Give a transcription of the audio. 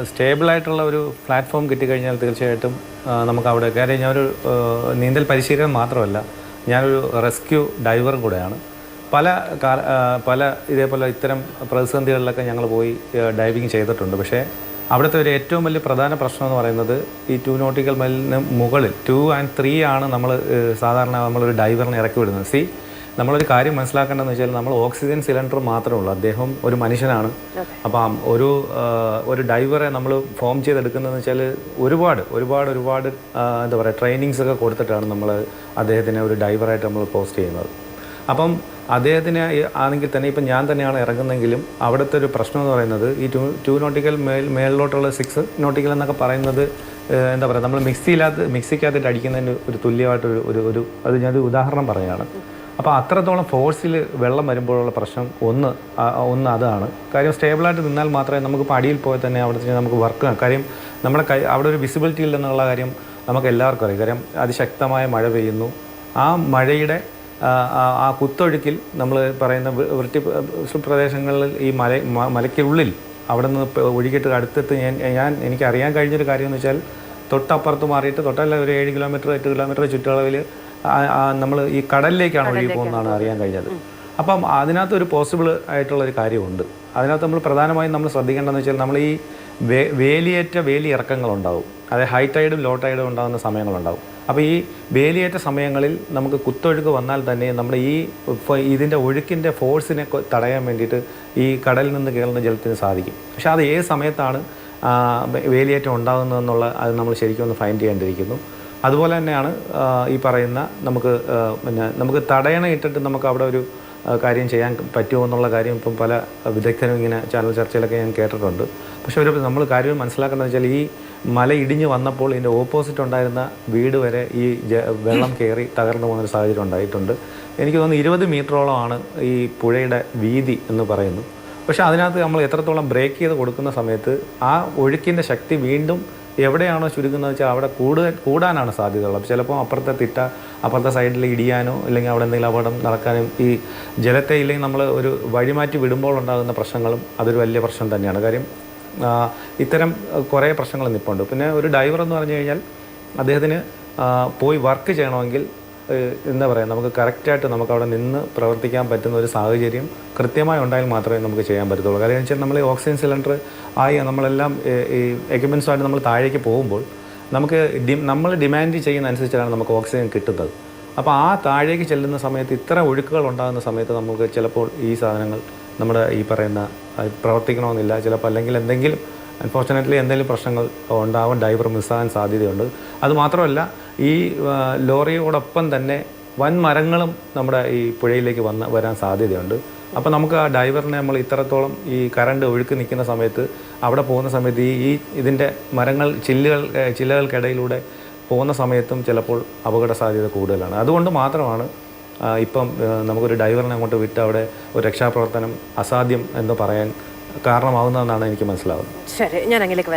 സ്റ്റേബിളായിട്ടുള്ള ഒരു പ്ലാറ്റ്ഫോം കിട്ടിക്കഴിഞ്ഞാൽ തീർച്ചയായിട്ടും നമുക്കവിടെ കാര്യം ഞാനൊരു നീന്തൽ പരിശീലകൻ മാത്രമല്ല, ഞാനൊരു റെസ്ക്യൂ ഡൈവറും കൂടെയാണ്. പല പല ഇതേപോലെ ഇത്തരം പ്രതിസന്ധികളിലൊക്കെ ഞങ്ങൾ പോയി ഡൈവിങ് ചെയ്തിട്ടുണ്ട്. പക്ഷേ അവിടുത്തെ ഒരു ഏറ്റവും വലിയ പ്രധാന പ്രശ്നം എന്ന് പറയുന്നത് ഈ 2 നോട്ടിക്കൽ മൈലിന് മുകളിൽ 2 and 3 ആണ് സാധാരണ നമ്മളൊരു ഡൈവറിനെ ഇറക്കി വിടുന്നത്. നമ്മളൊരു കാര്യം മനസ്സിലാക്കേണ്ടതെന്ന് വെച്ചാൽ നമ്മൾ ഓക്സിജൻ സിലിണ്ടർ മാത്രമേ ഉള്ളൂ. അദ്ദേഹം ഒരു മനുഷ്യനാണ്. അപ്പം ഒരു ഡൈവറെ നമ്മൾ ഫോം ചെയ്തെടുക്കുന്നതെന്ന് വെച്ചാൽ ഒരുപാട് എന്താ പറയുക ട്രെയിനിങ്സ് ഒക്കെ കൊടുത്തിട്ടാണ് നമ്മൾ അദ്ദേഹത്തിനെ ഒരു ഡൈവറായിട്ട് നമ്മൾ പോസ്റ്റ് ചെയ്യുന്നത്. അപ്പം അദ്ദേഹത്തിന് ആണെങ്കിൽ തന്നെ ഇപ്പം ഞാൻ തന്നെയാണ് ഇറങ്ങുന്നതെങ്കിലും അവിടുത്തെ ഒരു പ്രശ്നം എന്ന് പറയുന്നത് ഈ 2 നോട്ടിക്കൽ മേളിലോട്ടുള്ള 6 നോട്ടിക്കൽ എന്നൊക്കെ പറയുന്നത് എന്താ പറയുക, നമ്മൾ മിക്സിക്കകത്തിട്ട് അടിക്കുന്നതിന് ഒരു തുല്യമായിട്ടൊരു അത് ഞാനൊരു ഉദാഹരണം പറയുകയാണ്. അപ്പോൾ അത്രത്തോളം ഫോഴ്സിൽ വെള്ളം വരുമ്പോഴുള്ള പ്രശ്നം ഒന്ന് അതാണ് കാര്യം. സ്റ്റേബിളായിട്ട് നിന്നാൽ മാത്രമേ നമുക്കിപ്പോൾ അടിയിൽ പോയാൽ തന്നെ അവിടെ നമുക്ക് വർക്ക് കാര്യം നമ്മുടെ അവിടെ ഒരു വിസിബിലിറ്റി ഇല്ലെന്നുള്ള കാര്യം നമുക്ക് എല്ലാവർക്കും അറിയാം. കാര്യം അതിശക്തമായ മഴ പെയ്യുന്നു. ആ മഴയുടെ ആ കുത്തൊഴുക്കിൽ നമ്മൾ പറയുന്ന വൃത്തി പ്രദേശങ്ങളിൽ ഈ മലയ്ക്കുള്ളിൽ അവിടെ നിന്ന് ഒഴുകിയിട്ട് അടുത്തെത്ത് എനിക്ക് അറിയാൻ കഴിഞ്ഞൊരു കാര്യം എന്ന് വെച്ചാൽ തൊട്ടപ്പുറത്ത് മാറിയിട്ട് തൊട്ടല്ല ഒരു 7 കിലോമീറ്റർ 8 കിലോമീറ്റർ ചുറ്റളവിൽ നമ്മൾ ഈ കടലിലേക്കാണ് ഒഴുകി പോകുന്നതാണ് അറിയാൻ കഴിഞ്ഞത്. അപ്പം അതിനകത്ത് ഒരു പോസിബിൾ ആയിട്ടുള്ളൊരു കാര്യമുണ്ട്. അതിനകത്ത് നമ്മൾ പ്രധാനമായും നമ്മൾ ശ്രദ്ധിക്കേണ്ടതെന്ന് വെച്ചാൽ നമ്മൾ ഈ വേലി ഇറക്കങ്ങളുണ്ടാവും. അതായത് ഹൈ ടൈഡും ലോ ടൈഡും ഉണ്ടാകുന്ന സമയങ്ങളുണ്ടാവും. അപ്പോൾ ഈ വേലിയേറ്റ സമയങ്ങളിൽ നമുക്ക് കുത്തൊഴുക്ക് വന്നാൽ തന്നെ നമ്മുടെ ഇതിൻ്റെ ഒഴുക്കിൻ്റെ ഫോഴ്സിനെ തടയാൻ വേണ്ടിയിട്ട് ഈ കടലിൽ നിന്ന് കയറുന്ന ജലത്തിന് സാധിക്കും. പക്ഷേ അത് ഏത് സമയത്താണ് വേലിയേറ്റം ഉണ്ടാകുന്നതെന്നുള്ള അത് നമ്മൾ ശരിക്കും ഒന്ന് ഫൈൻഡ് ചെയ്യേണ്ടിയിരിക്കുന്നു. അതുപോലെ തന്നെയാണ് ഈ പറയുന്ന നമുക്ക് തടയണയിട്ടിട്ട് നമുക്ക് അവിടെ ഒരു കാര്യം ചെയ്യാൻ പറ്റുമോ എന്നുള്ള കാര്യം ഇപ്പം പല വിദഗ്ധരും ഇങ്ങനെ ചാനൽ ചർച്ചയിലൊക്കെ ഞാൻ കേട്ടിട്ടുണ്ട്. പക്ഷേ നമ്മൾ കാര്യം മനസ്സിലാക്കേണ്ടത് വെച്ചാൽ ഈ മല ഇടിഞ്ഞ് വന്നപ്പോൾ ഇതിൻ്റെ ഓപ്പോസിറ്റ് ഉണ്ടായിരുന്ന വീട് വരെ ഈ വെള്ളം കയറി തകർന്നു പോകുന്നൊരു സാഹചര്യം ഉണ്ടായിട്ടുണ്ട്. എനിക്ക് തോന്നുന്നു 20 മീറ്ററോളമാണ് ഈ പുഴയുടെ വീതി എന്ന് പറയുന്നു. പക്ഷേ അതിനകത്ത് നമ്മൾ എത്രത്തോളം ബ്രേക്ക് ചെയ്ത് കൊടുക്കുന്ന സമയത്ത് ആ ഒഴുക്കിൻ്റെ ശക്തി വീണ്ടും എവിടെയാണോ ചുരുക്കുന്നത് വെച്ചാൽ അവിടെ കൂടാനാണ് സാധ്യതയുള്ളത്. ചിലപ്പോൾ അപ്പുറത്തെ സൈഡിൽ ഇടിയാനോ അല്ലെങ്കിൽ അവിടെ എന്തെങ്കിലും അപകടം നടക്കാനും ഈ ജലത്തെ ഇല്ലെങ്കിൽ നമ്മൾ ഒരു വഴിമാറ്റി വിടുമ്പോൾ ഉണ്ടാകുന്ന പ്രശ്നങ്ങളും അതൊരു വലിയ പ്രശ്നം തന്നെയാണ്. കാര്യം ഇത്തരം കുറേ പ്രശ്നങ്ങൾ നിൽപ്പുണ്ട്. പിന്നെ ഒരു ഡൈവർ എന്ന് പറഞ്ഞു കഴിഞ്ഞാൽ അദ്ദേഹത്തിന് പോയി വർക്ക് ചെയ്യണമെങ്കിൽ എന്താ പറയുക, നമുക്ക് കറക്റ്റായിട്ട് നമുക്ക് അവിടെ നിന്ന് പ്രവർത്തിക്കാൻ പറ്റുന്ന ഒരു സാഹചര്യം കൃത്യമായി ഉണ്ടായാൽ മാത്രമേ നമുക്ക് ചെയ്യാൻ പറ്റത്തുള്ളൂ. കാര്യം വെച്ചാൽ നമ്മൾ ഓക്സിജൻ സിലിണ്ടർ നമ്മളെല്ലാം ഈ എക്യുപ്മെൻസുമായിട്ട് നമ്മൾ താഴേക്ക് പോകുമ്പോൾ നമ്മൾ ഡിമാൻഡ് ചെയ്യുന്ന അനുസരിച്ചാണ് നമുക്ക് ഓക്സിജൻ കിട്ടുന്നത്. അപ്പോൾ ആ താഴേക്ക് ചെല്ലുന്ന സമയത്ത് ഇത്ര ഒഴുക്കുകൾ ഉണ്ടാകുന്ന സമയത്ത് നമുക്ക് ചിലപ്പോൾ ഈ സാധനങ്ങൾ നമ്മുടെ ഈ പറയുന്ന പ്രവർത്തിക്കണമെന്നില്ല. ചിലപ്പോൾ അല്ലെങ്കിൽ എന്തെങ്കിലും അൺഫോർച്ചുനേറ്റ്ലി എന്തെങ്കിലും പ്രശ്നങ്ങൾ ഉണ്ടാവാൻ ഡൈവർ മിസ്സാകാൻ സാധ്യതയുണ്ട്. അതുമാത്രമല്ല ഈ ലോറിയോടൊപ്പം തന്നെ വൻ മരങ്ങളും നമ്മുടെ ഈ പുഴയിലേക്ക് വരാൻ സാധ്യതയുണ്ട്. അപ്പോൾ നമുക്ക് ആ ഡൈവറിനെ നമ്മൾ ഇത്രത്തോളം ഈ കറണ്ട് ഒഴുക്ക് നിൽക്കുന്ന സമയത്ത് അവിടെ പോകുന്ന സമയത്ത് ഇതിൻ്റെ മരങ്ങൾ ചില്ലകൾക്കിടയിലൂടെ പോകുന്ന സമയത്തും ചിലപ്പോൾ അപകട സാധ്യത കൂടുതലാണ്. അതുകൊണ്ട് മാത്രമാണ് ഇപ്പം നമുക്കൊരു ഡൈവറിനെ അങ്ങോട്ട് വിട്ട് അവിടെ ഒരു രക്ഷാപ്രവർത്തനം അസാധ്യം എന്ന് പറയാൻ കാരണമാവുന്നതെന്നാണ് എനിക്ക് മനസ്സിലാവുന്നത്. ശരി, ഞാൻ അങ്ങനെയൊക്കെ